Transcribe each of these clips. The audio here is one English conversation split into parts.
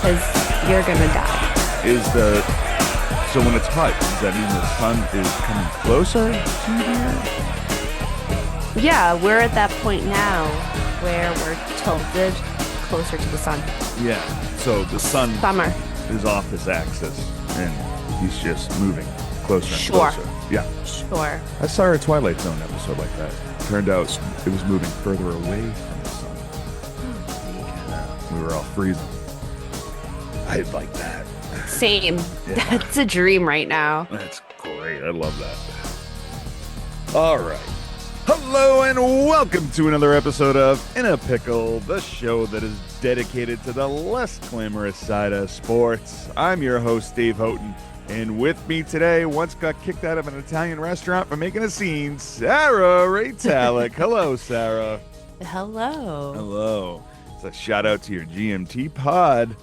because you're gonna die. Is the so when it's hot, does that mean the sun is coming closer to Yeah, we're at that point now where we're tilted closer to the sun. here? Yeah. So the sun Summer. is off his axis, and he's just moving closer and Sure. closer. Yeah. Sure. I saw a Twilight Zone episode like that. Turned out it was moving further away from the sun. We were all freezing. I'd like that. Same. Yeah. That's a dream right now. That's great. I love that. All right. Hello and welcome to another episode of In a Pickle, the show that is dedicated to the less glamorous side of sports. I'm your host, Dave Houghton, and with me today, once got kicked out of an Italian restaurant for making a scene, Sarah Raytalic. Hello, Sarah. Hello. Hello. It's a shout out to your GMT pod.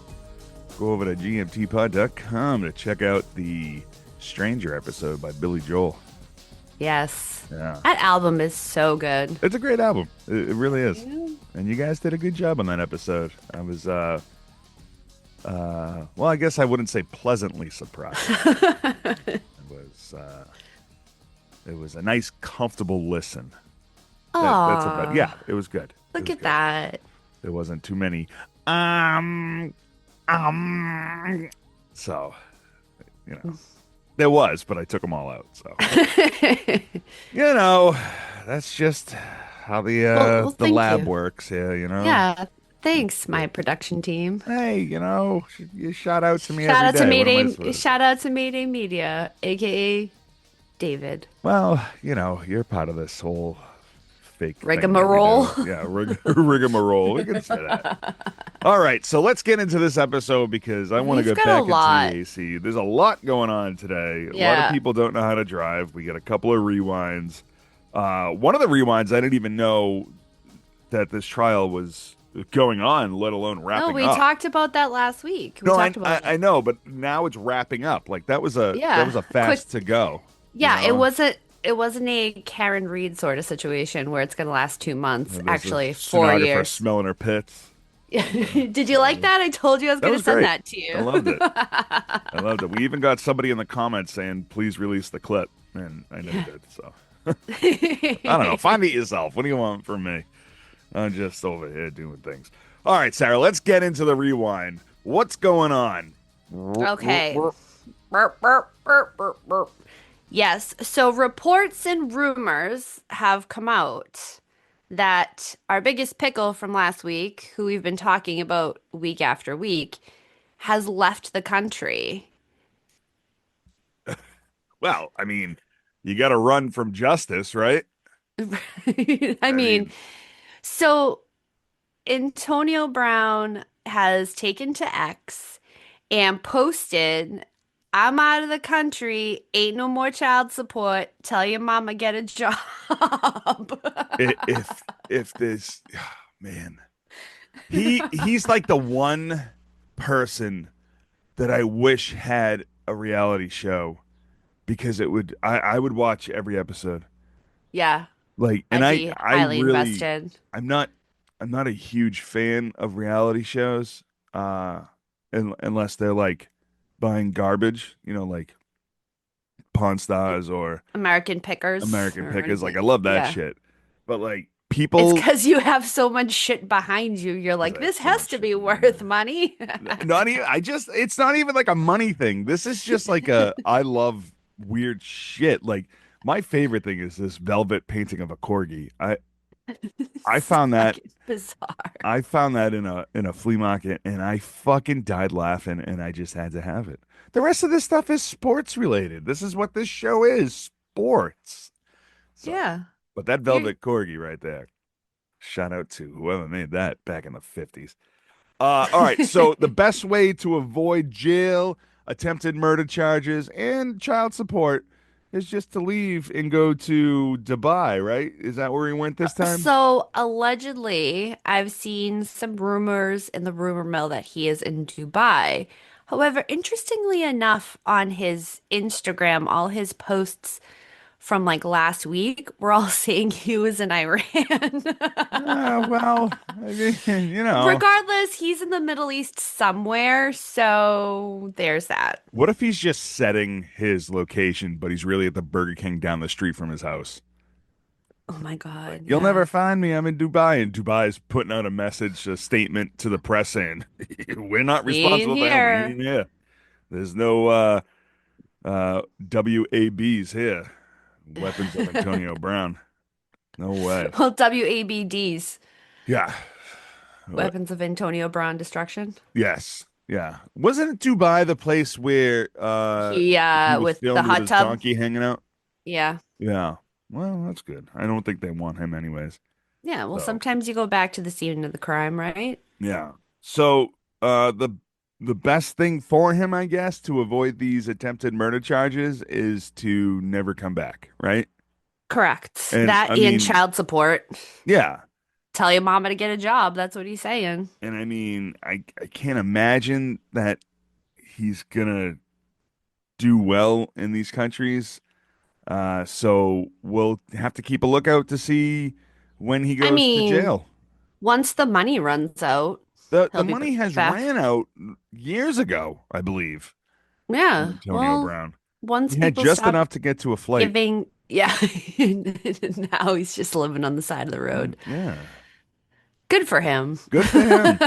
Go over to gmtpod.com to check out the Stranger episode by Billy Joel. Yes. Yeah. That album is so good. It's a great album. It really is. Yeah. And you guys did a good job on that episode. I was, well, I guess I wouldn't say pleasantly surprised. It was a nice, comfortable listen. That's Aw. about, yeah, it was good. Look at that. There wasn't too many, so, you know, there was, but I took them all out. So, you know, that's just how the thank lab you. works. Yeah, you know. Yeah. Thanks, my production team. Hey, you know, you shout out to me Shout every out to day. What am I Mayday. supposed to- Shout out to Mayday Media, aka David. Well, you know, you're part of this whole fake thing that we Rigmarole. do. Yeah, rigmarole. We can say that. All right, so let's get into this episode because I want to We've get got a back lot. into the AC. There's a lot going on today. A lot Yeah. of people don't know how to drive. We got a couple of rewinds. One of the rewinds, I didn't even know that this trial was going on, let alone wrapping No, we up. talked about that last week. We No, talked about I know, but now it's wrapping up. Like that was a Yeah, fast to go. Yeah, you know? it wasn't a Karen Reed sort of situation where it's going to last 2 months. There's Actually, a 4 stenographer years. smelling her pits. Did you like that? I told you I was going to was send great. that to you. I loved it. I loved it. We even got somebody in the comments saying, "Please release the clip," and I never did. So I don't know. Find it yourself. What do you want from me? I'm just over here doing things. All right, Sarah. Let's get into the rewind. What's going on? Okay. Burp, burp, burp, burp, burp. Yes, so reports and rumors have come out that our biggest pickle from last week, who we've been talking about week after week, has left the country. Well, I mean, you got to run from justice, right? I mean, so Antonio Brown has taken to X and posted, "I'm out of the country. Ain't no more child support. Tell your mama get a job." If this, man, he's like the one person that I wish had a reality show because I would watch every episode. Yeah, Like, and I'd be I highly really invested. I'm not a huge fan of reality shows, unless they're like buying garbage, you know, like Pawn Stars or American Pickers. American or Pickers. Like, I anything. love that Yeah. shit. But like It's people, because you have so much shit behind you. You're like, I have this so has much to shit be behind worth me. money. not even. It's not even like a money thing. This is just like I love weird shit. Like my favorite thing is this velvet painting of a corgi. I found that. Fucking bizarre. I found that in a flea market and I fucking died laughing and I just had to have it. The rest of this stuff is sports related. This is what this show is, sports. So, Yeah. but that velvet corgi right there. Shout out to whoever made that back in the 50s. All right, so the best way to avoid jail, attempted murder charges, and child support is just to leave and go to Dubai, right? Is that where he went this time? So allegedly, I've seen some rumors in the rumor mill that he is in Dubai. However, interestingly enough, on his Instagram, all his posts from like last week were all saying he was in Iran. Well, I mean, Regardless, he's in the Middle East somewhere, so there's that. what if he's just setting his location, but he's really at the Burger King down the street from his house? Oh my Like, God, you'll never yeah. find me. I'm in Dubai, and Dubai is putting out a message, a statement to the press saying, "We're not He ain't responsible for him. We here. ain't here. There's no WABs here. Weapons of Antonio Brown. No way. Well, WABDs, Yeah. Weapons of Antonio Brown Destruction. Yes. Yeah. Wasn't Dubai the place where He he was with the filmed with hot his tub. donkey hanging out? Yeah. Yeah. Well, that's good. I don't think they want him anyways. Yeah, well, So, sometimes you go back to the scene of the crime, right? yeah. So, the best thing for him, I guess, to avoid these attempted murder charges is to never come back, right? Correct. And That I and mean, child support. yeah. Tell your mama to get a job. That's what he's saying. And I mean, I can't imagine that he's gonna do well in these countries. So we'll have to keep a lookout to see when he I goes to mean, jail. once the money runs out, The he'll be money has back. ran out years ago, I believe, from Yeah. Antonio Well, Brown. once He had people just stop enough to get to a flight. giving, yeah. Now he's just living on the side of the road. Yeah, Good for him. good for him.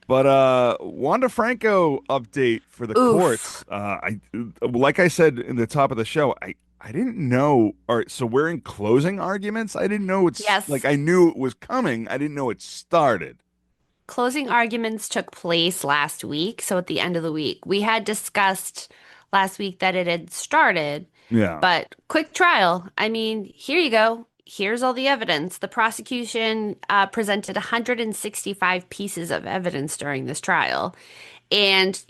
But Wanda Franco update for the Oof. courts. I like I said in the top of the show, I didn't know. All right, so we're in closing arguments. I didn't know it's like Yes. I knew it was coming. I didn't know it started. Closing arguments took place last week. So at the end of the week, we had discussed last week that it had started, Yeah, but quick trial. I mean, here you go. Here's all the evidence. The prosecution presented 165 pieces of evidence during this trial. And,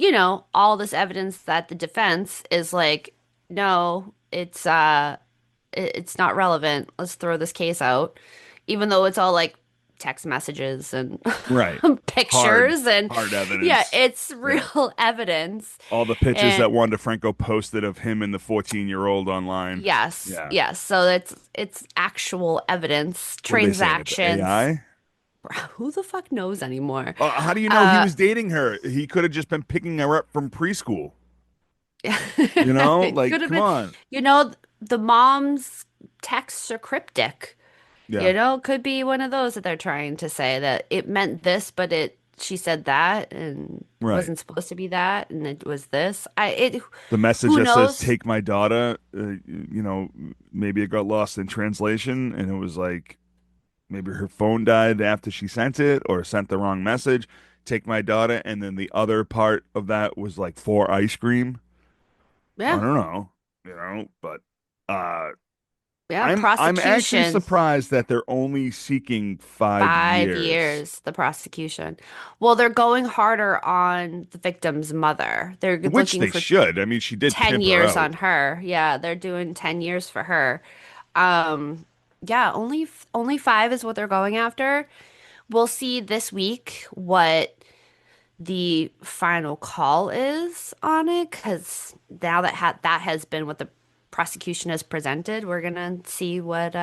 all this evidence that the defense is like, no, it's not relevant. Let's throw this case out. Even though it's all like text messages and right. Hard, pictures and hard yeah, evidence. it's Yeah. real evidence. All the pictures And that Wanda Franco posted of him and the 14-year-old online. yes, Yeah. yes. So it's actual evidence, What are they saying? It's transactions. AI? Who the fuck knows anymore? How do you know he Uh was dating her? He could have just been picking her up from preschool. it Like, could have come been, on. the mom's texts are cryptic. Yeah, Could be one of those that they're trying to say that it meant this, but she said that and right. wasn't supposed to be that, and it was this. The message Who that says knows? "Take my daughter," maybe it got lost in translation, and it was like maybe her phone died after she sent it, or sent the wrong message. Take my daughter, and then the other part of that was like for ice cream. I Yeah, don't know, but uh, yeah. I'm actually Prosecution, surprised that they're only seeking 5 years, 5 years. The prosecution. Well, they're going harder on the victim's mother. They're which looking they for should. I mean, she did 10 pimp her years out. on her. Yeah, they're doing 10 years for her. Um, yeah, only five is what they're going after. We'll see this week what the final call is on it, because now that has been what the prosecution has presented. We're gonna see what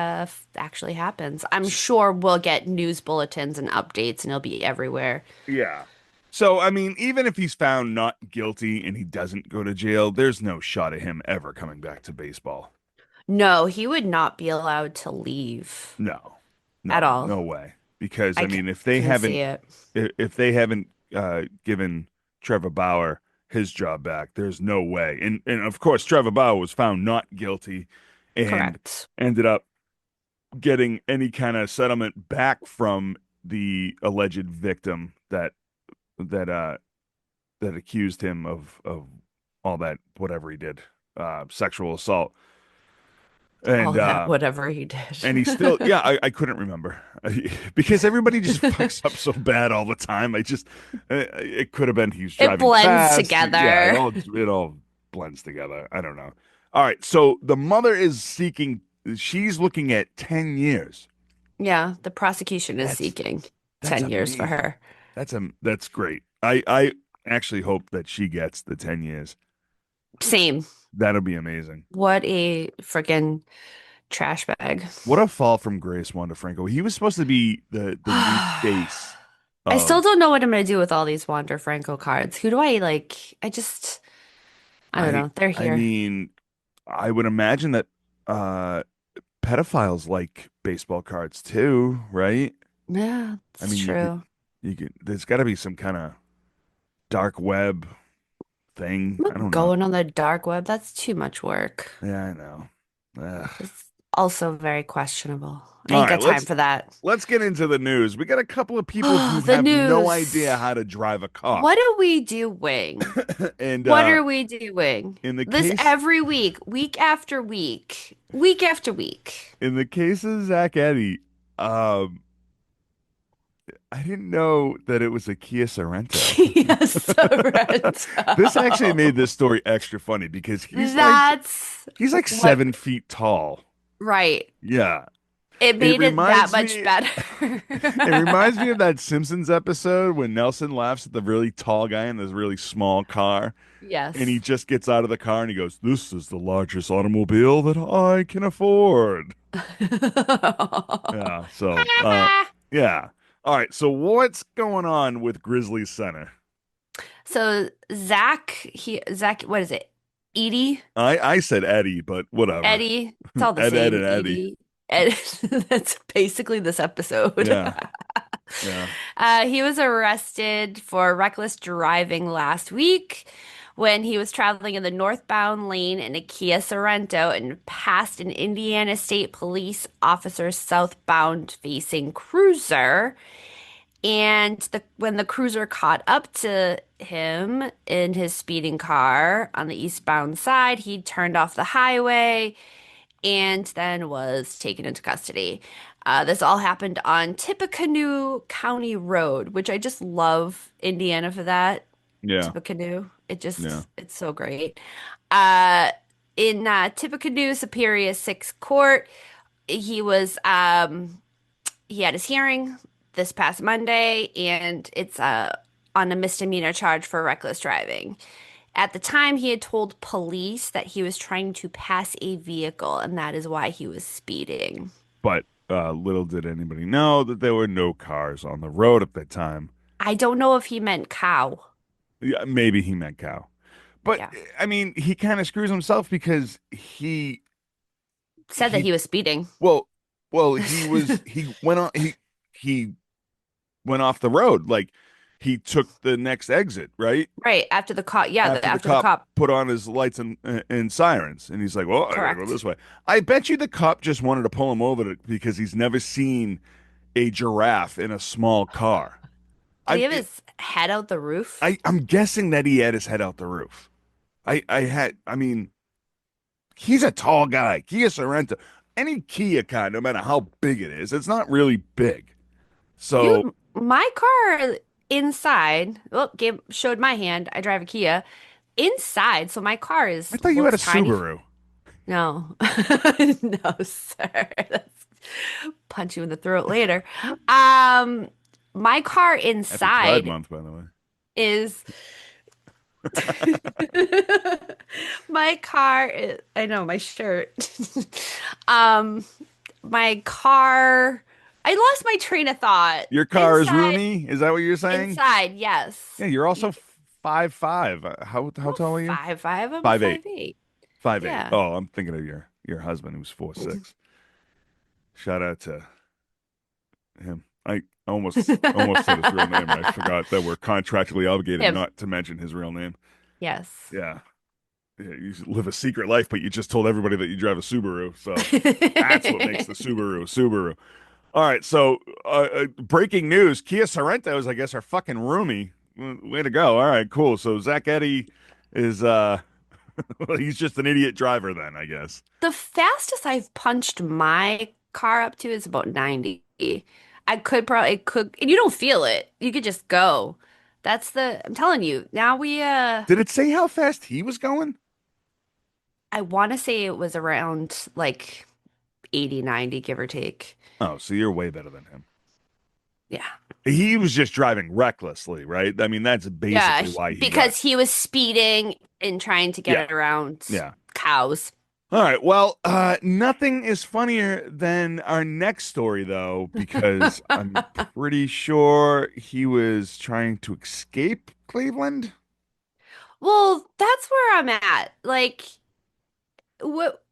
actually happens. I'm sure we'll get news bulletins and updates, and it'll be everywhere. Yeah. So, I mean, even if he's found not guilty and he doesn't go to jail, there's no shot of him ever coming back to baseball. No, he would not be allowed to leave No, at no, all. no way. Because I I mean, can see it. if they haven't given Trevor Bauer his job back, there's no way. And of course, Trevor Bauer was found not guilty and Correct. ended up getting any kind of settlement back from the alleged victim that that accused him of all that whatever he did, sexual assault. All And that, whatever he did. he still, yeah, I couldn't remember because everybody just fucks up so bad all the time. It could have been he was It driving blends fast. Yeah, together. it all blends together. I don't know. All right, so the mother is seeking. She's looking at 10 years. Yeah, the prosecution is That's seeking that's 10 years for amazing. her. That's great. I actually hope that she gets the 10 years. Same. That'd be amazing. What a freaking trash bag. What a fall from grace, Wanda Franco. He was supposed to be the new face I still of. don't know what I'm gonna do with all these Wander Franco cards. Who do I like? I don't I know. They're I here. mean, I would imagine that uh pedophiles like baseball cards too, right? Yeah, I it's mean, true. you could there's got to be some kind of dark web thing. I'm I not don't know. going on the dark web. That's too much work. Yeah, I know. Ugh. It's also very questionable. I All ain't right, got time for that. let's get into the news. We got a couple of people Oh, who the have no news. idea how to drive a car. What are we doing? And What are we doing? in the This case every week, week after week, week after week. in the case of Zach Eddy, um, I didn't know that it was a Kia Sorento. Yes, This actually Sorrento. made this story extra funny because That's he's like what, 7 feet tall. right. Yeah. It It made it that reminds much me better. it reminds me of that Simpsons episode when Nelson laughs at the really tall guy in this really small car and he Yes. just gets out of the car and he goes, "This is the largest automobile that I can afford." Yeah, so yeah. All right, so what's going on with Grizzly Center? So Zach, what is it? Edie? I said Eddie, but whatever. Eddie? It's all the Ed same. and Eddie. Edie. Ed, that's basically this episode. Yeah. Yeah. He was arrested for reckless driving last week when he was traveling in the northbound lane in a Kia Sorento and passed an Indiana State Police officer's southbound facing cruiser. And when the cruiser caught up to him in his speeding car on the eastbound side, he turned off the highway and then was taken into custody. This all happened on Tippecanoe County Road, which I just love Indiana for that. Yeah. Tippecanoe. Yeah. It's so great. Uh, in Tippecanoe Superior Sixth Court, he was he had his hearing this past Monday, and it's on a misdemeanor charge for reckless driving. At the time, he had told police that he was trying to pass a vehicle, and that is why he was speeding. But little did anybody know that there were no cars on the road at that time. I don't know if he meant cow. Yeah, maybe he meant cow. But Yeah. I mean, he kind of screws himself because Said that he he was speeding. well he went off the road. Like he took the next exit, right? Right, after the cop. Yeah, After the after the cop cop. put on his lights and sirens, and he's like, "Well, I gotta go Correct. this way." I bet you the cop just wanted to pull him over because he's never seen a giraffe in a small car. Did he I have his head out the roof? I'm guessing that he had his head out the roof. I mean, he's a tall guy. Kia Sorento, any Kia car, no matter how big it is, it's not really big. So My car inside, well, showed my hand. I drive a Kia. Inside, so my car I is thought you had a looks tiny. Subaru. No. No, sir. That's punch you in the throat later. My car Happy Pride inside Month, by the way. is my car is, I know my shirt. Um, my car I lost my train of thought. Your car is Inside, roomy. Is that what you're saying? inside, yes. Yeah, you're You, also 5'5". How I'm tall are you? 5'5", I'm 5'8". 5'8". 5'8". Yeah. Oh, I'm thinking of your husband who's 4'6". Shout out to him. I almost said his real name and I forgot that we're contractually obligated Him. not to mention his real name. Yes. Yeah. Yeah, you live a secret life, but you just told everybody that you drive a Subaru. So that's what makes the Subaru a Subaru. All right, so breaking news: Kia Sorentos, I guess, are fucking roomy. Way to go! All right, cool. So Zach Eddy is well, he's just an idiot driver then, I guess. The fastest I've punched my car up to is about 90. I could probably it could and you don't feel it. You could just go. I'm telling you. Now Did it say how fast he was going? I want to say it was around like 80, 90, give or take. Oh, so you're way better than him. Yeah. He was just driving recklessly, right? I mean, that's Yeah, basically why he got. because he was speeding and trying to get Yeah, it around yeah. cows. All right. Well, nothing is funnier than our next story, though, because I'm pretty sure he was trying to escape Cleveland. Well, that's where I'm at. Like, what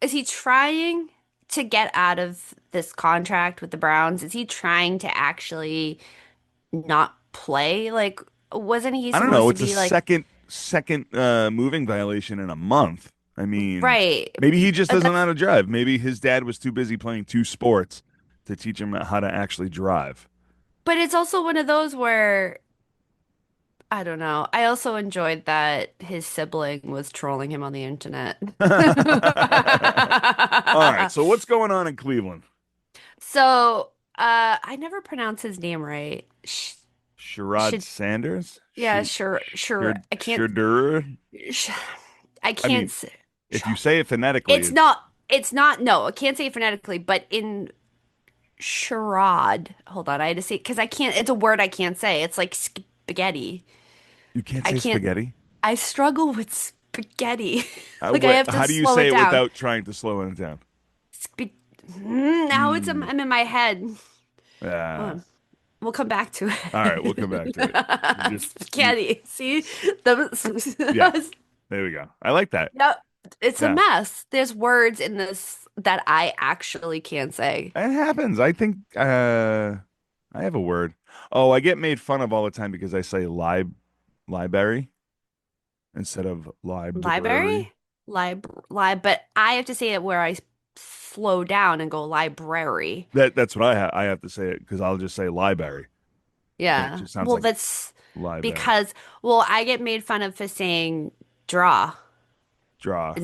is he trying to get out of this contract with the Browns? Is he trying to actually not play? Like, wasn't he I don't supposed know. to It's a be like, second moving violation in a month. I mean, right? maybe he just doesn't know That's, how to drive. Maybe his dad was too busy playing two sports to teach him how to actually drive. but it's also one of those where I don't know. I also enjoyed that his sibling was trolling him on the internet. All right. So what's going on in Cleveland? So, I never pronounce his name right. Sherrod Should, Sanders? yeah, sure, sure. I can't, Shadur? sh I I can't mean, say. if you say it phonetically, It's not, it's not, no, I can't say it phonetically, but in charade, hold on, I had to say, because I can't, it's a word I can't say. It's like spaghetti. you can't I say can't, spaghetti. I struggle with spaghetti. Like I have to How do you slow say it it down. without trying to slow it down? Sp Now Mm, I'm in my head. Hold yeah. on. We'll come back to All right, we'll come back to it. You it. just you Spaghetti. See? yeah. The, There we go. I like that. yep. It's a Yeah. mess. There's words in this that I actually can't say. It happens. I think I have a word. Oh, I get made fun of all the time because I say library instead of library. Library? But I have to say it where I slow down and go library. That's what I have to say it because I'll just say library. And it Yeah. just sounds Well, like that's library. because, well, I get made fun of for saying draw Draw.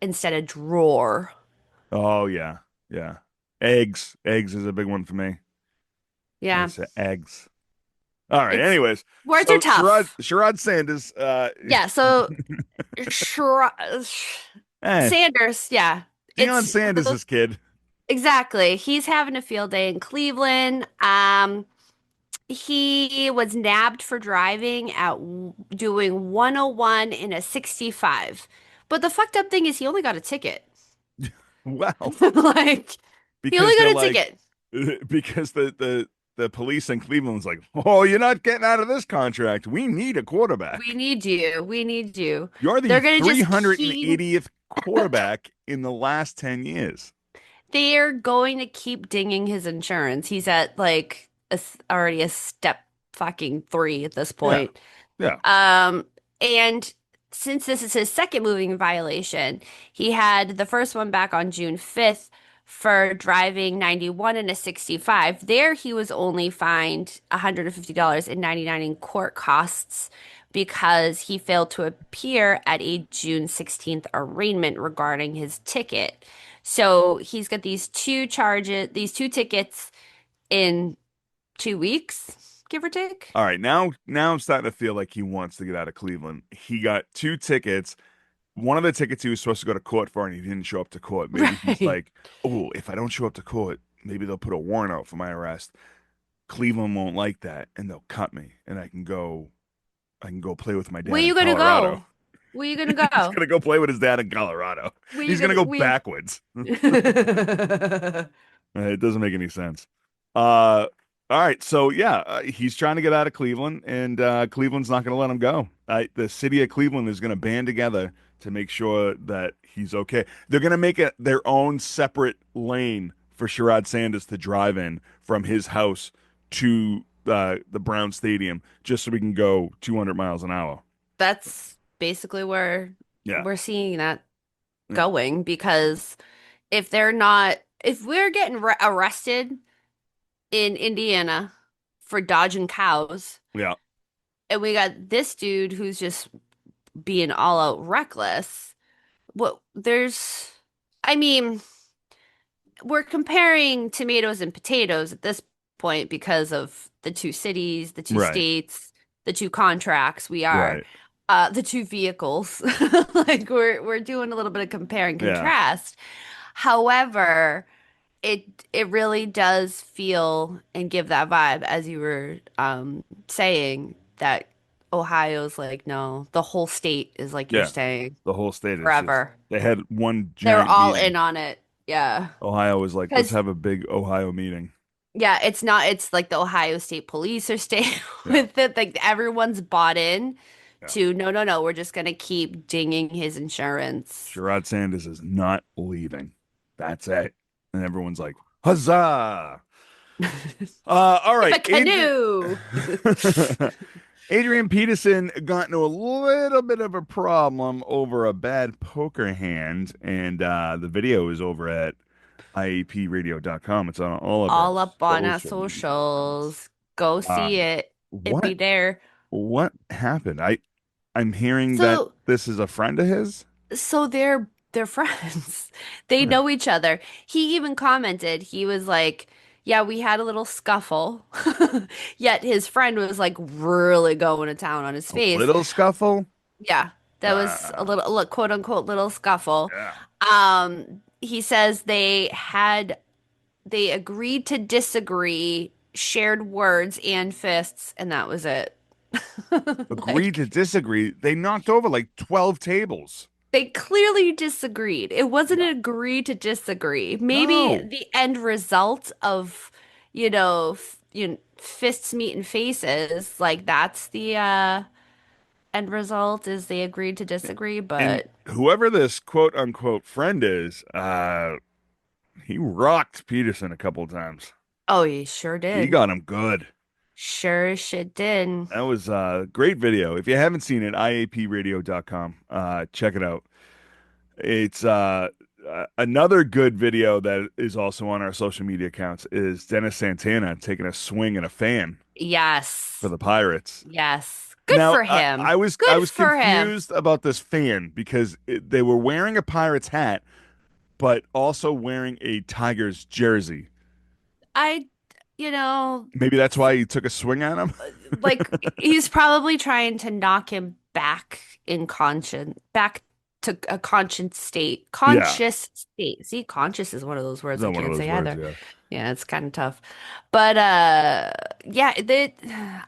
instead of drawer. Oh yeah. Yeah. Eggs. Eggs is a big one for me. I Yeah. say eggs. All right. It's Anyways, words are so tough. Sherrod Sanders, Yeah, so Shra eh, Sanders, yeah. Deion It's one of Sanders' those kid. exactly. He's having a field day in Cleveland. He was nabbed for driving at doing 101 in a 65. But the fucked up thing is he only got a ticket. Well, Like he only because they're got a like, ticket. because the police in Cleveland's like, oh, you're not getting out of this contract. We need a We quarterback. need you. We need you. You're the They're gonna just keep 380th quarterback in the last 10 years. they're going to keep dinging his insurance. He's at like already a step fucking three at this Yeah. point. Yeah. Um, and since this is his second moving violation, he had the first one back on June 5th for driving 91 in a 65. There, he was only fined $150.99 in court costs because he failed to appear at a June 16th arraignment regarding his ticket. So he's got these two tickets in 2 weeks, give or take. All right. Now I'm starting to feel like he wants to get out of Cleveland. He got two tickets. One of the tickets he was supposed to go to court for, and he didn't show up to court. Maybe he's Right. like, oh, if I don't show up to court, maybe they'll put a warrant out for my arrest. Cleveland won't like that, and they'll cut me, and I can go play with my Where dad in you gonna Colorado. go? Where you gonna He's go? gonna go play with his dad in Colorado. Where you He's gonna go where backwards. you... It doesn't make any sense. Uh, all right, so yeah, he's trying to get out of Cleveland, and Cleveland's not going to let him go. The city of Cleveland is going to band together to make sure that he's okay. They're going to make it their own separate lane for Sherrod Sanders to drive in from his house to the Brown Stadium, just so we can go 200 miles an hour. That's basically where Yeah, we're seeing that yeah, going because if we're getting arrested in Indiana for dodging cows, yeah. and we got this dude who's just being all out reckless, what there's, I mean, we're comparing tomatoes and potatoes at this point because of the two cities, the two Right, states, the two contracts we are, right. the two vehicles. Like we're doing a little bit of compare and Yeah. contrast. However, it really does feel and give that vibe as you were saying that Ohio's like, no, the whole state is like you're Yeah, saying the whole state is just forever. they had one They're giant all meeting. in on it. Yeah. Ohio was like, let's Because have a big Ohio meeting. yeah, it's like the Ohio State Police are staying Yeah, with it. Like everyone's bought in yeah. to no, no, no, we're just gonna keep dinging his insurance. Sherrod Sanders is not leaving. That's it. And everyone's like, huzzah! All If right, a canoe. Adrian Peterson got into a little bit of a problem over a bad poker hand, and the video is over at IAPradio.com. It's on all of our All up on our social media accounts. socials. Go see Um, it. It be what there. what happened? I'm hearing that So this is a friend of his. so they're friends. They Yeah. know each other. He even commented, he was like, yeah, we had a little scuffle. Yet his friend was like really going to town on his A face. little scuffle. Yeah, that was a Uh, little, look, quote unquote, little scuffle. yeah. He says they agreed to disagree, shared words and fists, and that was it. Agreed to Like disagree. They knocked over like 12 tables. they clearly disagreed. It wasn't Yeah. an agree to disagree. Maybe No. the end result of, fists meeting faces, like that's the end result is they agreed to disagree, And but whoever this quote unquote friend is, he rocked Peterson a couple of times. oh, he sure He did. got him good. Sure as shit did. That was a great video. If you haven't seen it, IAPradio.com. Check it out. It's another good video that is also on our social media accounts is Dennis Santana taking a swing at a fan for Yes. the Pirates. Yes. Good Now, for him. I Good was for him. confused about this fan because they were wearing a Pirates hat, but also wearing a Tigers jersey. I, you know, Maybe that's why he took a swing at him. like he's probably trying to knock him back in conscience, back to a conscious state. Yeah, Conscious state. See, conscious is one of those is words that I one of can't those say words? either. Yeah, Yeah, it's kind of tough. But yeah,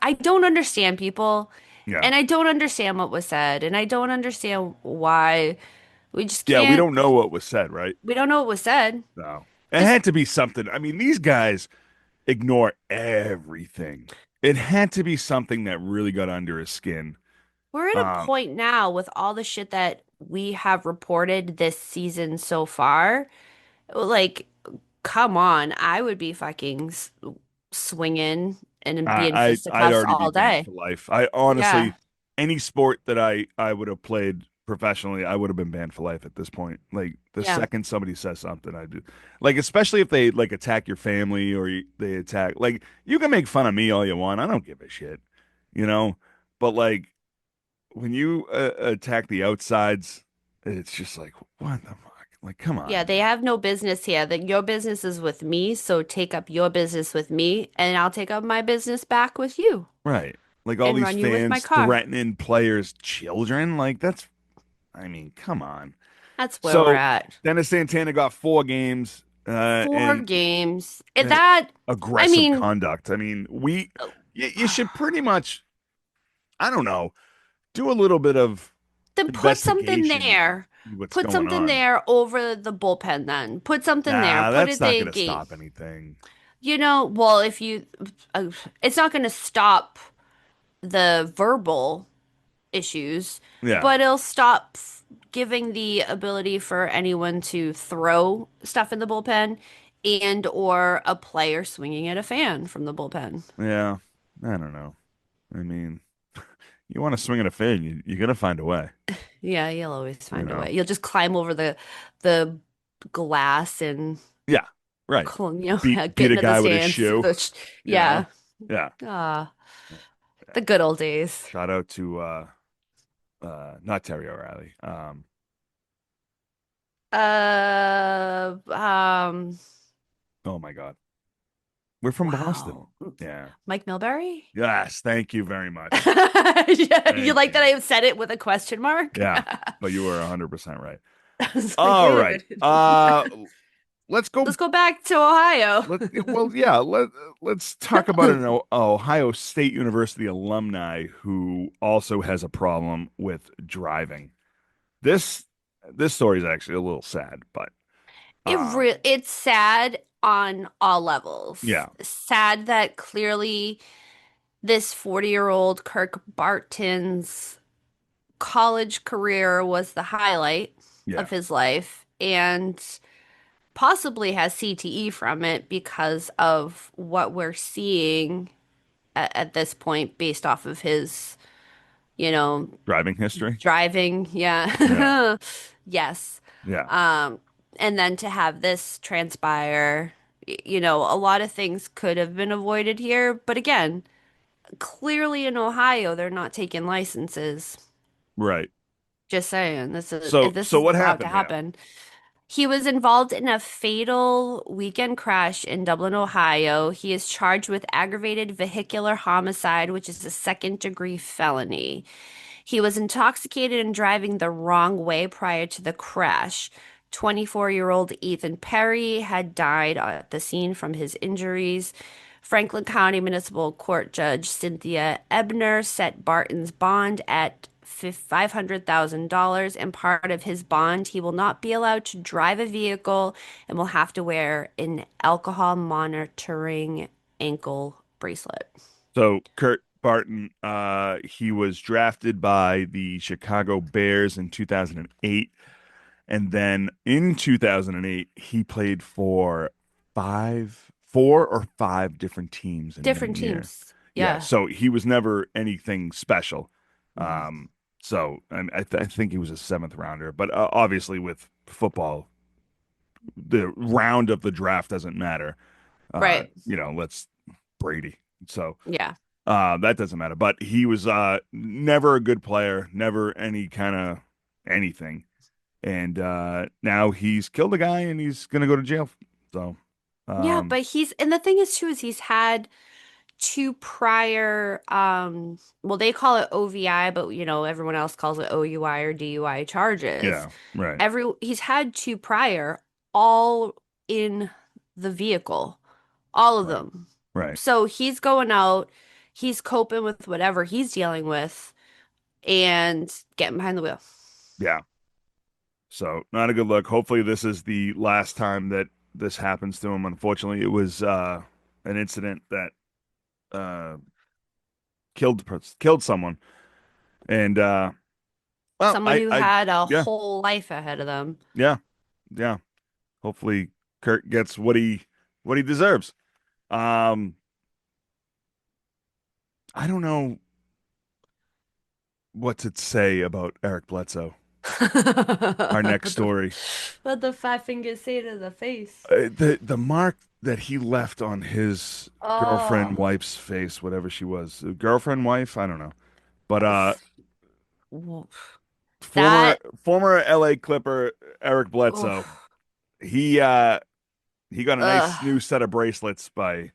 I don't understand people yeah, and I don't understand what was said and I don't understand why we just yeah. We can't don't know what was said, right? we don't know what was said. No, it Just had to be something. I mean, these guys ignore everything. It had to be something that really got under his skin. we're at a Um, point now with all the shit that we have reported this season so far. Like, come on, I would be fucking swinging and be in I'd fisticuffs already be all banned day. for life. I Yeah, honestly, any sport that I would have played professionally, I would have been banned for life at this point. Like the yeah, second somebody says something, I do. Like especially if they like attack your family or they attack. Like you can make fun of me all you want. I don't give a shit, you know. But like when you attack the outsides, it's just like what the fuck? Like come on, yeah. They man. have no business here. That your business is with me, so take up your business with me, and I'll take up my business back with you Right? Like all and these run you with my fans car. threatening players' children. Like that's I mean, come on. That's where we're So at. Dennis Santana got 4 games Four and games. And uh, that, I aggressive mean, conduct. I mean, you should pretty much, I don't know, do a little bit of then investigation, see what's put going something on. there over the bullpen. Then put something there. Nah, Put that's it not the going to gate. stop anything. Well, if you, it's not going to stop the verbal issues, Yeah, but it'll stop giving the ability for anyone to throw stuff in the bullpen and or a player swinging at a fan from the bullpen. yeah. I don't know. I mean, you want to swing at a fan, you're going to find a way, Yeah, you'll always you find a know? way. You'll just climb over the glass and Yeah, right. get Beat a into the guy with his stands. shoe, you know? Yeah. Yeah. Ah, Yeah. the good old days. Shout out to not Terry O'Reilly. Uh, um, Oh my God. We're from Boston. wow. Yeah. Mike Milbury? Yes, thank you very much. Yeah, you Thank like that you. I said it with a question mark? Yeah, but you were 100% right. I was like, All wait a right. minute. let's go. Let's go back to Ohio. Let's talk about an Ohio State University alumni who also has a problem with driving. This this story is actually a little sad, but It's sad on all levels. yeah, Sad that clearly this 40-year-old Kirk Barton's college career was the highlight yeah, of his life and possibly has CTE from it because of what we're seeing at this point based off of his, you know, driving history. driving. Yeah, Yeah. Yes. yeah, Um, and then to have this transpire, a lot of things could have been avoided here. But again, clearly in Ohio, they're not taking licenses. right. Just saying, So this so is what allowed to happened? Yeah. happen. He was involved in a fatal weekend crash in Dublin, Ohio. He is charged with aggravated vehicular homicide, which is a second-degree felony. He was intoxicated and driving the wrong way prior to the crash. 24-year-old Ethan Perry had died at the scene from his injuries. Franklin County Municipal Court Judge Cynthia Ebner set Barton's bond at $500,000, and part of his bond, he will not be allowed to drive a vehicle and will have to wear an alcohol monitoring ankle bracelet. So Kurt Barton, he was drafted by the Chicago Bears in 2008. And then in 2008, he played for four or five different teams in one Different year. teams. Yeah, Yeah. so he was never anything special. Mhm. So I think he was a seventh rounder, but obviously with football, the round of the draft doesn't matter. Right. Let's Brady. So Yeah. that doesn't matter. But he was never a good player, never any kind of anything. And now he's killed a guy and he's gonna go to jail. So, Yeah, um, but and the thing is too is he's had two prior well they call it OVI, but everyone else calls it OUI or DUI charges. yeah, right, He's had two prior, all in the vehicle, all of right, them. right. So he's going out, he's coping with whatever he's dealing with and getting behind the wheel. Yeah. So not a good look. Hopefully this is the last time that this happens to him. Unfortunately, it was an incident that uh killed someone. And well, Someone I who I had a yeah, whole life ahead of them. yeah, yeah. Hopefully Kurt gets what he deserves. Um, I don't know what to say about Eric Bledsoe. Our next story. What the five fingers say to the face? The mark that he left on his girlfriend, Oh, wife's face, whatever she was, girlfriend, wife, I don't know, but w- former that, former L.A. Clipper Eric Bledsoe, oh, he uh he got a nice ugh. new set of bracelets by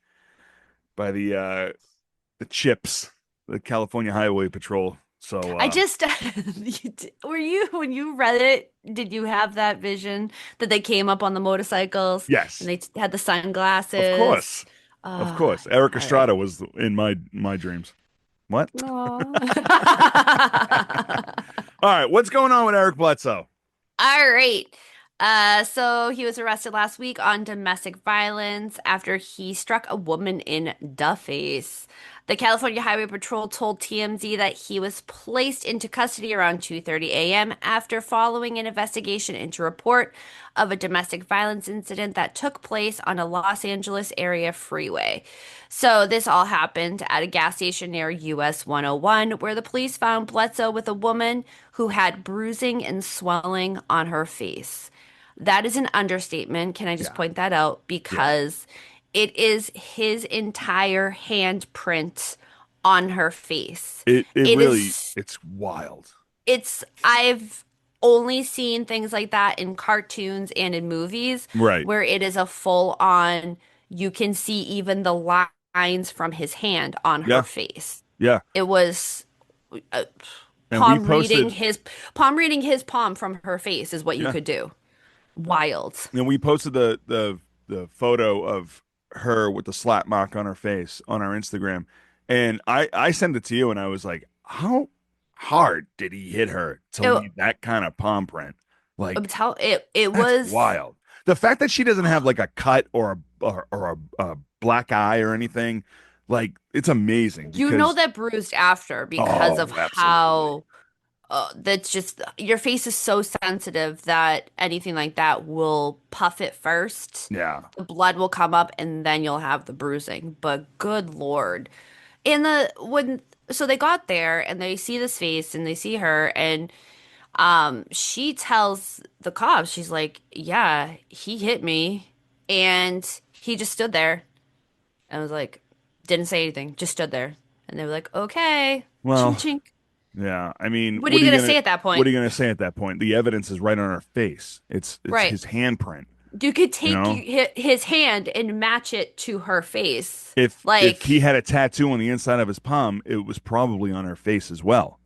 the Chips, the California Highway Patrol. So I just, were you, when you read it, did you have that vision that they came up on the motorcycles and yes, they had the of sunglasses? course, of course, All Eric right. Estrada was in my dreams. What? Aw. All right, what's going on with Eric Bledsoe? All right. So he was arrested last week on domestic violence after he struck a woman in the face. The California Highway Patrol told TMZ that he was placed into custody around 2:30 a.m. after following an investigation into report of a domestic violence incident that took place on a Los Angeles area freeway. So this all happened at a gas station near US 101, where the police found Bledsoe with a woman who had bruising and swelling on her face. That is an understatement. Can I just Yeah, point that out? yeah. Because it is his entire handprint on her face. It It really is, it's wild. I've only seen things like that in cartoons and in movies Right. where it is a full on, you can see even the lines from his hand on her Yeah. face. Yeah. It was uh, And we palm reading posted his palm reading his palm from her face is what you yeah. could do. Wild. And we posted the photo of her with the slap mark on her face on our Instagram, and I sent it to you, and I was like, how hard did he hit her to It, leave that kind of palm print? Like it that's was. wild. The fact that she doesn't have like a cut or a black eye or anything, like it's amazing You know because that bruised after because of oh, absolutely. how that's just your face is so sensitive that anything like that will puff it first. Yeah. The blood will come up and then you'll have the bruising. But good Lord. And so they got there and they see this face and they see her and she tells the cops, she's like, "Yeah, he hit me." And he just stood there and was like, didn't say anything, just stood there. And they were like, "Okay, chink Well, chink." yeah. I mean, What are you gonna say at that what point? are you gonna say at that point? The evidence is right on her face. It's Right. his handprint, You could you take know? his hand and match it to her face. If he Like had a tattoo on the inside of his palm, it was probably on her face as well.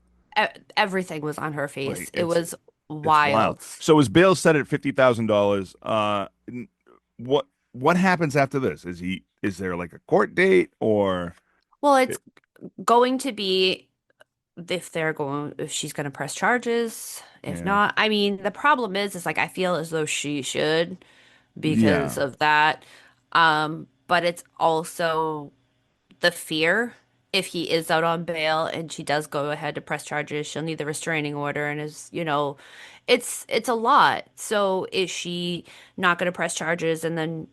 everything was on her Like face. It was it's wild. wild. So his bail set at $50,000. What happens after this? Is there like a court date or Well, it's going to be if she's going to press charges. If yeah. not, I mean, the problem is like I feel as though she should because Yeah. of that. But it's also the fear if he is out on bail and she does go ahead to press charges, she'll need the restraining order and it's a lot. So is she not going to press charges and then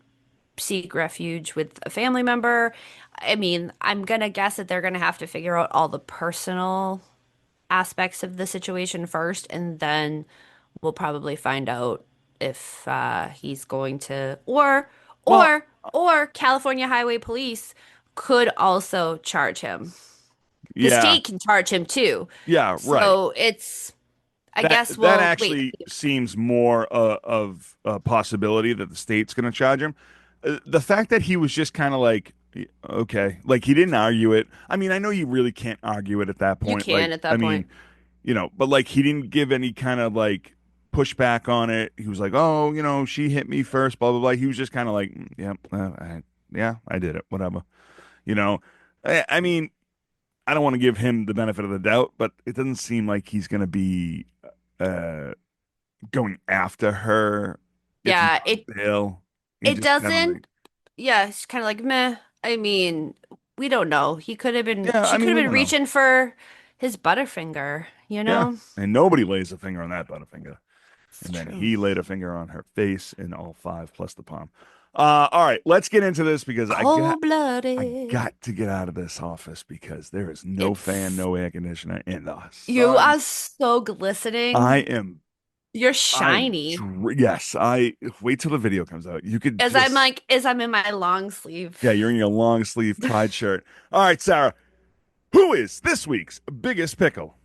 seek refuge with a family member? I mean, I'm gonna guess that they're gonna have to figure out all the personal aspects of the situation first, and then we'll probably find out if he's going to Well, or California Highway Police could also charge him. The yeah. state can charge him too. Yeah, right. So it's I That guess that we'll wait. actually seems more of a possibility that the state's going to charge him. The fact that he was just kind of like, okay, like he didn't argue it. I mean, I know you really can't argue it at that You point. can Like, at I that mean, point. but like he didn't give any kind of like pushback on it. He was like, oh, she hit me first, blah blah blah. He was just kind of like, yeah, yeah, I did it, whatever. You know, I mean, I don't want to give him the benefit of the doubt, but it doesn't seem like he's going to be uh, going after her if he's Yeah, on bail. He it just kind of like, doesn't. Yeah, it's kind of like meh. I mean, we don't know. yeah, I She could mean, have we been don't know. reaching for his Butterfinger, you Yeah. know? And nobody lays a finger on that Butterfinger. It's And then true. he laid a finger on her face and all five plus the palm. All right, let's get into this because I Cold-blooded. got to get out of this office because there is no fan, It's no air conditioner in the you sun. are so I glistening. am You're I'm shiny. yes, I wait till the video comes out. You could just As I'm in my long yeah, sleeve. you're in your long sleeve pride shirt. All right, Sarah, who is this week's biggest pickle?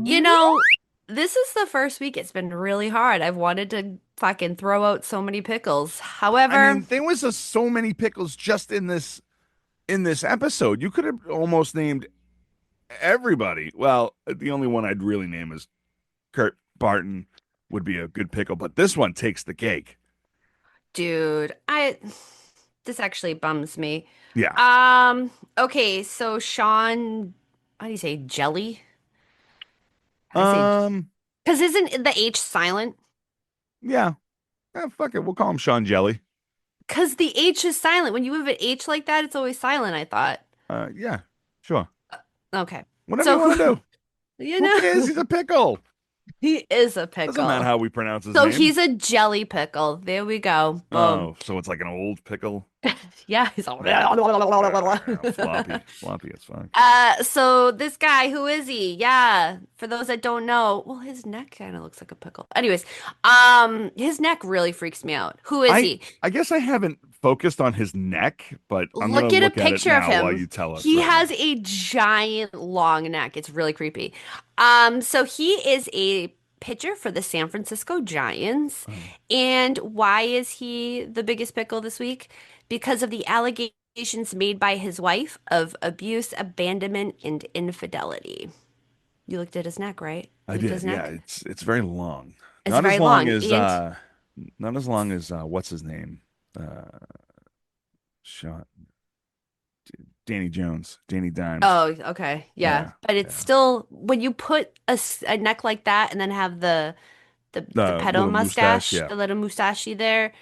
You know, this is the first week it's been really hard. I've wanted to fucking throw out so many pickles. I mean, However, there was so many pickles just in this episode. You could have almost named everybody. Well, the only one I'd really name is Kurt Barton would be a good pickle, but this one takes the cake. dude, I this actually bums me. Yeah. Okay, so Sean, how do you say jelly? How do you say? Um. Because isn't the H silent? Yeah. Fuck it. We'll call him Sean Jelly. Because the H is silent. When you have an H like that, it's always silent, I thought. Yeah. Sure. Okay. Whatever you So want to who, do. you Who cares? know, He's a pickle. he is a Doesn't matter pickle. how we pronounce his So name. he's a jelly pickle. There we go. Boom. Oh, so it's like an old pickle. Yeah, he's all. Floppy. Floppy as fuck. So this guy, who is he? Yeah, for those that don't know, well, his neck kind of looks like a pickle. Anyways, his neck really freaks me out. Who is I he? I guess I haven't focused on his neck, but I'm gonna Look at a look at it picture of now while him. you tell us He right has now. a giant long neck. It's really creepy. So he is a pitcher for the San Francisco Giants. Oh. And why is he the biggest pickle this week? Because of the allegations made by his wife of abuse, abandonment, and infidelity. You looked at his neck, right? I You looked at did, his yeah. neck? It's very long. It's Not as very long long. as And Not as long as what's his name? Uh, shot Danny Jones, Danny Dimes. Oh, okay. Yeah. Yeah, But it's yeah. still when you put a neck like that and then have the pedo Little mustache. mustache, Yeah. the little mustachey there,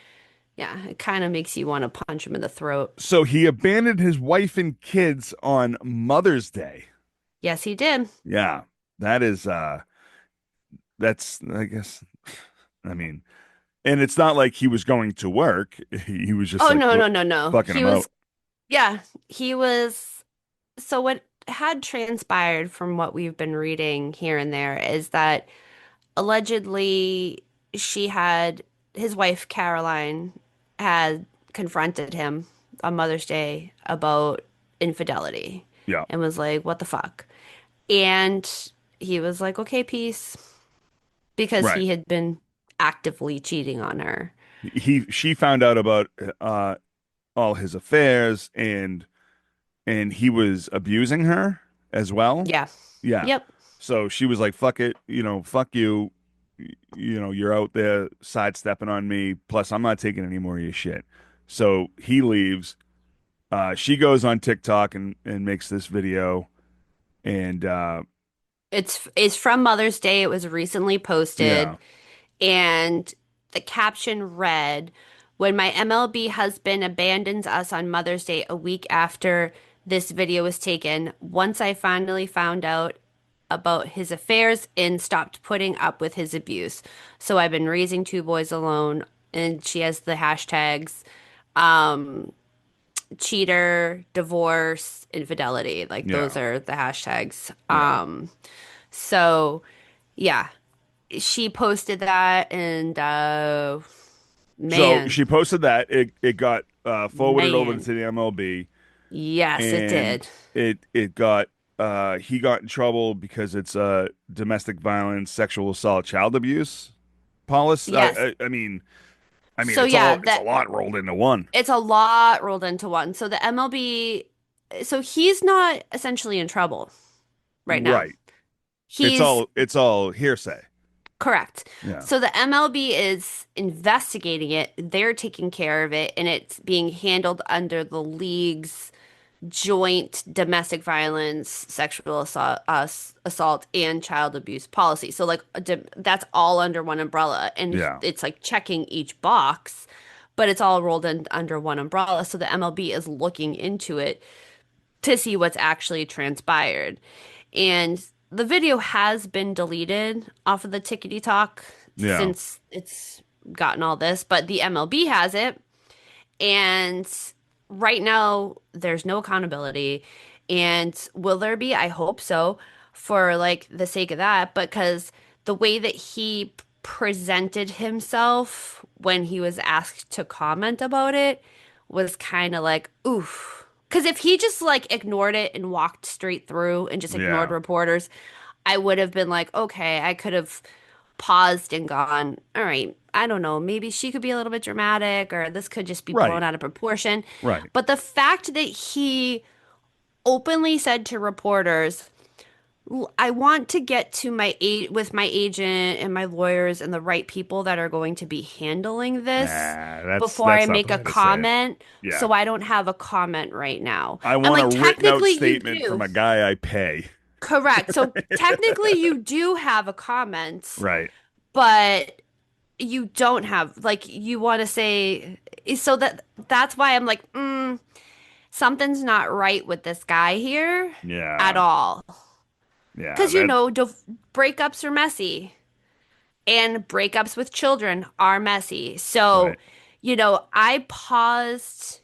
yeah, it kind of makes you want to punch him in the throat. So he abandoned his wife and kids on Mother's Day. Yes, he did. Yeah, that is that's I guess I mean, and it's not like he was going to work. He was just Oh, like no, no, no, no. fucking He him out. was, yeah, he was. So what had transpired from what we've been reading here and there is that allegedly she had his wife Caroline had confronted him on Mother's Day about infidelity Yeah, and was like, "What the fuck?" And he was like, "Okay, peace," because right. he had been actively cheating on her. She found out about all his affairs and he was abusing her as well. Yeah. Yeah. Yep. So she was like, fuck it, fuck you. You're out there sidestepping on me. Plus, I'm not taking any more of your shit. So he leaves. She goes on TikTok and makes this video. And It's from Mother's Day. It was recently yeah, posted. And the caption read, "When my MLB husband abandons us on Mother's Day a week after this video was taken, once I finally found out about his affairs and stopped putting up with his abuse. So I've been raising two boys alone." And she has the hashtags cheater, divorce, infidelity. Like those yeah, are the hashtags. yeah. So yeah, she posted that and So man, she posted that. It got forwarded over man. to the MLB Yes, it and did. it got he got in trouble because it's domestic violence, sexual assault, child abuse policy. Yes. I mean So yeah, it's a that lot rolled into one. it's a lot rolled into one. So the MLB, so he's not essentially in trouble right now. Right. He's It's all hearsay. correct. Yeah. So the MLB is investigating it. They're taking care of it, and it's being handled under the league's joint domestic violence, sexual assault, and child abuse policy. So like that's all under one umbrella, and Yeah. it's like checking each box, but it's all rolled in under one umbrella. So the MLB is looking into it to see what's actually transpired, and the video has been deleted off of the Tickety Talk Yeah. since it's gotten all this, but the MLB has it. And right now, there's no accountability. And will there be? I hope so, for like the sake of that, because the way that he presented himself when he was asked to comment about it was kind of like, oof. Because if he just like ignored it and walked straight through and just ignored Yeah. reporters, I would have been like, okay, I could have paused and gone, all right, I don't know, maybe she could be a little bit dramatic or this could just be blown Right. out of proportion. Right. But the fact that he openly said to reporters, I want to get to with my agent and my lawyers and the right people that are going to be handling this Nah, before I that's not the make a way to say it. comment, Yeah. so I don't have a comment right now. I I'm want a like, written out technically you statement from do. a guy I pay. Correct. So technically you do have a comment, Right. but you don't have like you want to say so that's why I'm like something's not right with this guy here at Yeah. all Yeah. because breakups are messy and breakups with children are messy, so Right. I paused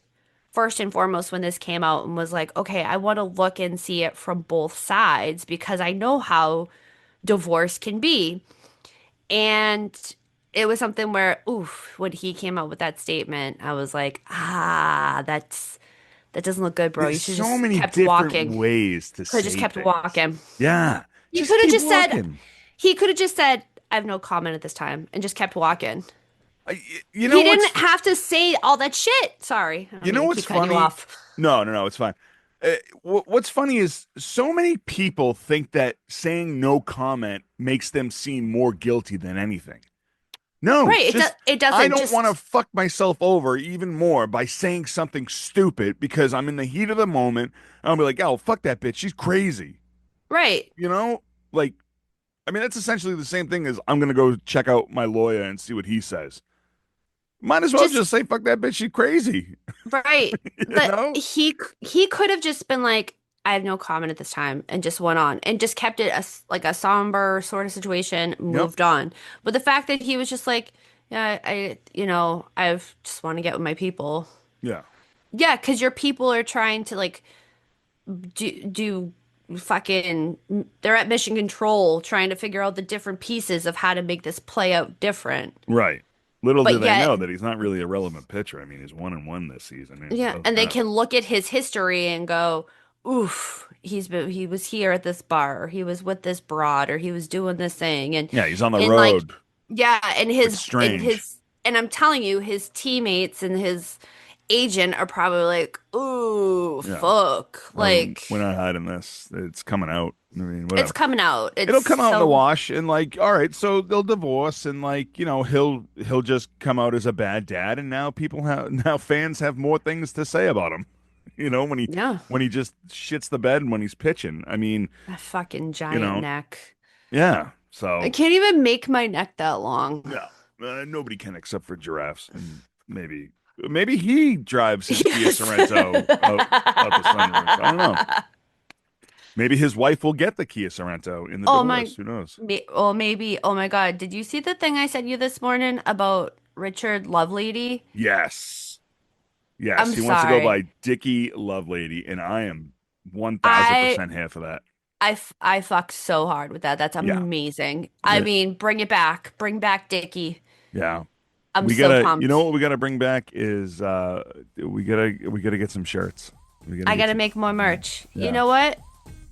first and foremost when this came out and was like, okay, I want to look and see it from both sides because I know how divorce can be. And it was something where, oof, when he came out with that statement, I was like, that doesn't look good, bro. You There's should so just many kept different walking. ways to Could have just say kept things. walking. Yeah. He Just could have keep just said, walking. he could have just said, I have no comment at this time, and just kept walking. I- You know He what's didn't have to say all that shit. Sorry, I don't you mean know to what's keep cutting you funny? off. No, no, no, it's fine. What's funny is so many people think that saying no comment makes them seem more guilty than anything. No, Right. just It I doesn't don't want to just fuck myself over even more by saying something stupid because I'm in the heat of the moment. I'll be like, oh, fuck that bitch. She's crazy. right. You know? Like, I mean, that's essentially the same thing as I'm going to go check out my lawyer and see what he says. Might as well Just just say, fuck that bitch. She's crazy. right. You But know? he could have just been like, I have no comment at this time, and just went on and just kept it like a somber sort of situation, Yep. moved on. But the fact that he was just like, yeah, I've just want to get with my people. Yeah. Yeah, because your people are trying to like do fucking they're at mission control trying to figure out the different pieces of how to make this play out different. Right. Little do But they yet know that he's not really a relevant pitcher. I mean, he's 1-1 this season. It yeah, doesn't and they matter. can look at his history and go, "Oof, he was here at this bar, or he was with this broad, or he was doing this thing." Yeah, he's on the And like road. yeah, It's strange. and I'm telling you, his teammates and his agent are probably like, "Ooh, Yeah. fuck." We're Like not hiding this. It's coming out. I mean, it's whatever. coming out. It's It'll come out in the so wash and like, all right, so they'll divorce and like, he'll just come out as a bad dad and now people have now fans have more things to say about him. When he yeah, when he just shits the bed and when he's pitching. I mean, that fucking you giant know, neck. yeah. I So, can't even make my neck that long. no. Nobody can except for giraffes and maybe he drives his Kia Yes. Sorento out the sunroof. I don't know. Maybe his wife will get the Kia Sorento in the Oh my, divorce. Who knows? maybe. Oh my God. Did you see the thing I sent you this morning about Richard Lovelady? Yes. Yes. I'm He wants to go sorry. by Dickie Lovelady, and I am I 1000% here for that. I fucked so hard with that. That's Yeah. amazing. I Yeah. mean, bring it back. Bring back Dickie. Yeah. I'm We so gotta, pumped. what we gotta bring back is we gotta get some shirts. We gotta I get gotta some. make more merch. You Yeah. know what?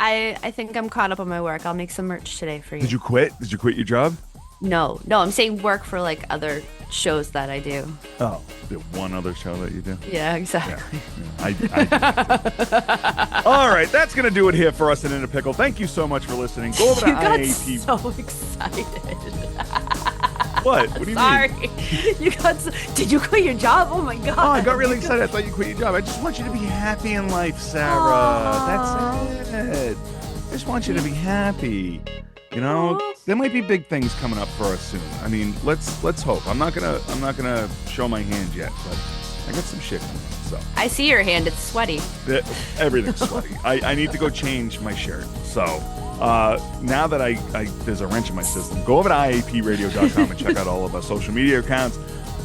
I think I'm caught up on my work. I'll make some merch today for Did you. you quit? Did you quit your job? No, no, I'm saying work for like other shows that I do. Oh, the one other show that you do. Yeah, Yeah. exactly. Yeah. I do that too. All right, that's gonna do it here for us in a Pickle. Thank you so much for listening. Go over to You got IAP. so excited. What? What do you Sorry. mean? You got so, did you quit your job? Oh my God. Oh, I got really excited. I thought you quit your job. I just want you to be happy in life, Sarah. Aw. That's it. I just want you to be happy. There might be big things coming up for us soon. I mean, let's hope. I'm not gonna show my hand yet, but I got some shit coming. So I see your hand. It's sweaty. everything's sweaty. I need to go change my shirt. So now that I there's a wrench in my system, go over to iapradio.com and check out all of our social media accounts.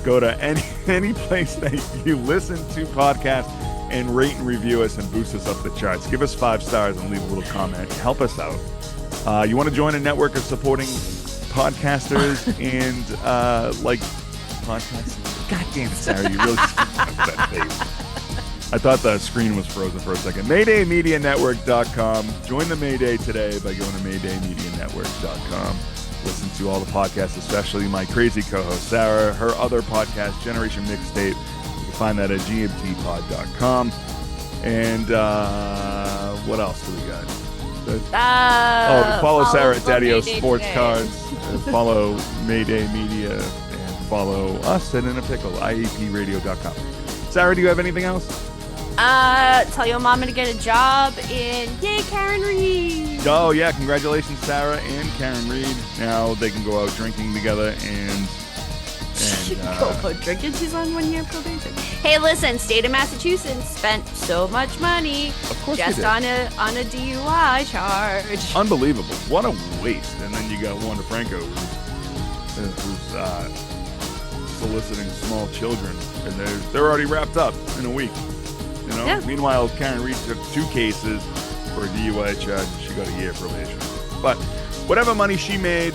Go to any place that you listen to podcasts and rate and review us and boost us up the charts. Give us 5 stars and leave a little comment. Help us out. You want to join a network of supporting podcasters and like podcasts? God damn it, Sarah, you really that face. I thought the screen was frozen for a second. MaydayMediaNetwork.com. Join the Mayday today by going to MaydayMediaNetwork.com. Listen to all the podcasts, especially my crazy co-host Sarah, her other podcast, Generation Mixtape. You can find that at gmtpod.com. And what else do we got? Follow Sarah at Daddy-O Mayday Sports today. Cards. Follow Mayday Media. And follow us at In a Pickle, IAPradio.com. Sarah, do you have anything else? Tell your mama to get a job in Yay, Karen Reed. Oh, yeah. Congratulations, Sarah and Karen Reed. Now they can go out drinking together and Go out drinking. She's on 1 year probation. Hey, listen, state of Massachusetts spent so much money of course just they did. on a DUI charge. Unbelievable. What a waste. And then you got Wanda Franco who's soliciting small children. And they're already wrapped up in a week. Yeah. Meanwhile, Karen Reed took 2 cases for a DUI charge. She got a year probation. But whatever money she made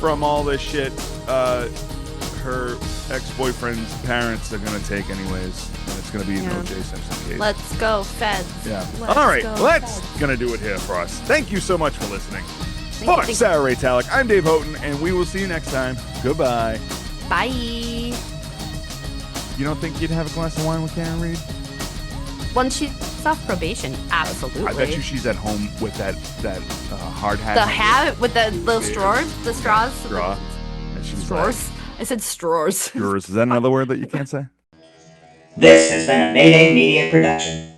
from all this shit, her ex-boyfriend's parents are going to take anyways. And it's going to be an O.J. Simpson case. Let's go, Feds. Yeah. Let's All right. go, Well, that's Feds. going to do it here for us. Thank you so much for listening. you, For thank Sarah Ray Talek, I'm Dave Houghton, and we will see you next time. Goodbye. Bye. You don't think you'd have a glass of wine with Karen Reed? Once she's off probation, absolutely. I bet you she's at home with that hard hat. The hat with the little straws, the straws. Straw. And she's Straws. like, I said straws. Yours. Is that another word that you can't say? This has been a Mayday Media production.